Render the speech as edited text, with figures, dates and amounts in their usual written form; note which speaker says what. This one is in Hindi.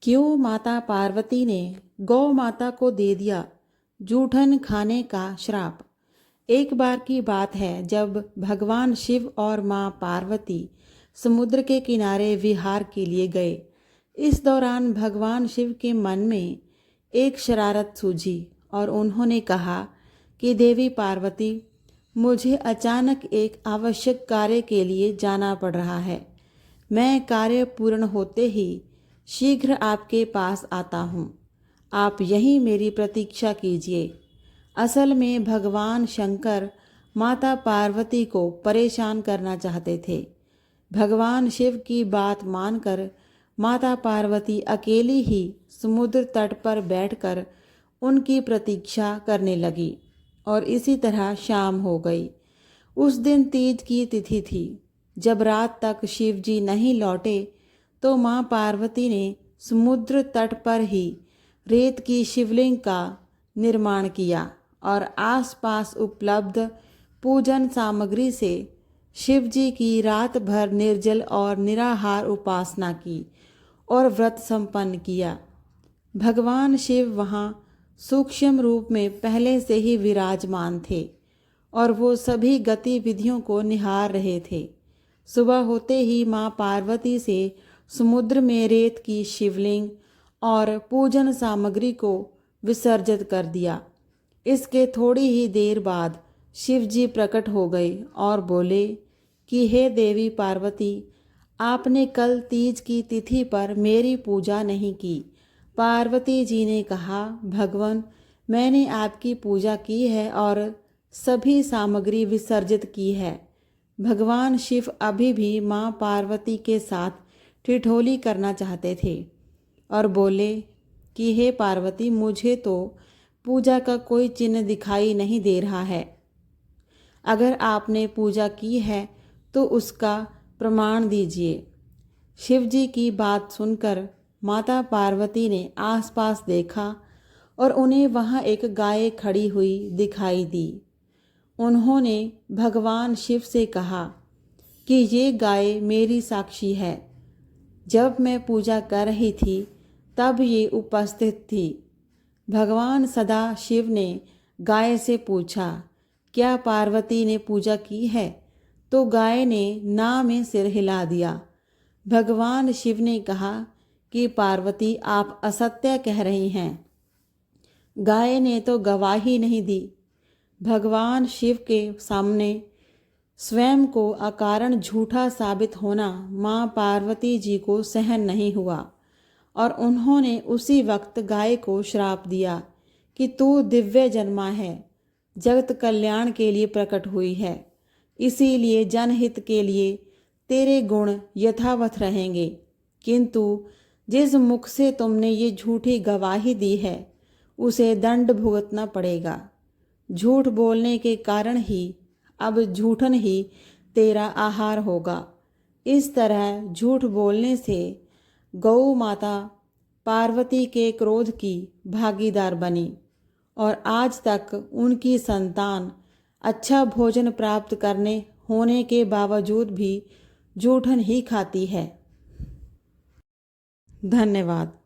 Speaker 1: क्यों माता पार्वती ने गौ माता को दे दिया जूठन खाने का श्राप। एक बार की बात है जब भगवान शिव और माँ पार्वती समुद्र के किनारे विहार के लिए गए। इस दौरान भगवान शिव के मन में एक शरारत सूझी और उन्होंने कहा कि देवी पार्वती, मुझे अचानक एक आवश्यक कार्य के लिए जाना पड़ रहा है। मैं कार्य पूर्ण होते ही शीघ्र आपके पास आता हूँ। आप यहीं मेरी प्रतीक्षा कीजिए। असल में भगवान शंकर माता पार्वती को परेशान करना चाहते थे। भगवान शिव की बात मानकर माता पार्वती अकेली ही समुद्र तट पर बैठकर उनकी प्रतीक्षा करने लगी और इसी तरह शाम हो गई। उस दिन तीज की तिथि थी। जब रात तक शिव जी नहीं लौटे तो माँ पार्वती ने समुद्र तट पर ही रेत की शिवलिंग का निर्माण किया और आसपास उपलब्ध पूजन सामग्री से शिव जी की रात भर निर्जल और निराहार उपासना की और व्रत संपन्न किया। भगवान शिव वहाँ सूक्ष्म रूप में पहले से ही विराजमान थे और वो सभी गतिविधियों को निहार रहे थे। सुबह होते ही माँ पार्वती से समुद्र में रेत की शिवलिंग और पूजन सामग्री को विसर्जित कर दिया। इसके थोड़ी ही देर बाद शिव जी प्रकट हो गए और बोले कि हे देवी पार्वती, आपने कल तीज की तिथि पर मेरी पूजा नहीं की। पार्वती जी ने कहा, भगवान, मैंने आपकी पूजा की है और सभी सामग्री विसर्जित की है। भगवान शिव अभी भी माँ पार्वती के साथ ठिठोली करना चाहते थे और बोले कि हे पार्वती, मुझे तो पूजा का कोई चिन्ह दिखाई नहीं दे रहा है। अगर आपने पूजा की है तो उसका प्रमाण दीजिए। शिव जी की बात सुनकर माता पार्वती ने आसपास देखा और उन्हें वहाँ एक गाय खड़ी हुई दिखाई दी। उन्होंने भगवान शिव से कहा कि ये गाय मेरी साक्षी है। जब मैं पूजा कर रही थी तब ये उपस्थित थी। भगवान सदा शिव ने गाय से पूछा, क्या पार्वती ने पूजा की है? तो गाय ने ना में सिर हिला दिया। भगवान शिव ने कहा कि पार्वती, आप असत्य कह रही हैं। गाय ने तो गवाही नहीं दी। भगवान शिव के सामने स्वयं को अकारण झूठा साबित होना माँ पार्वती जी को सहन नहीं हुआ और उन्होंने उसी वक्त गाय को श्राप दिया कि तू दिव्य जन्मा है, जगत कल्याण के लिए प्रकट हुई है, इसीलिए जनहित के लिए तेरे गुण यथावत रहेंगे, किंतु जिस मुख से तुमने ये झूठी गवाही दी है उसे दंड भुगतना पड़ेगा। झूठ बोलने के कारण ही अब झूठन ही तेरा आहार होगा। इस तरह झूठ बोलने से गौ माता पार्वती के क्रोध की भागीदार बनी और आज तक उनकी संतान अच्छा भोजन प्राप्त करने होने के बावजूद भी जूठन ही खाती है। धन्यवाद।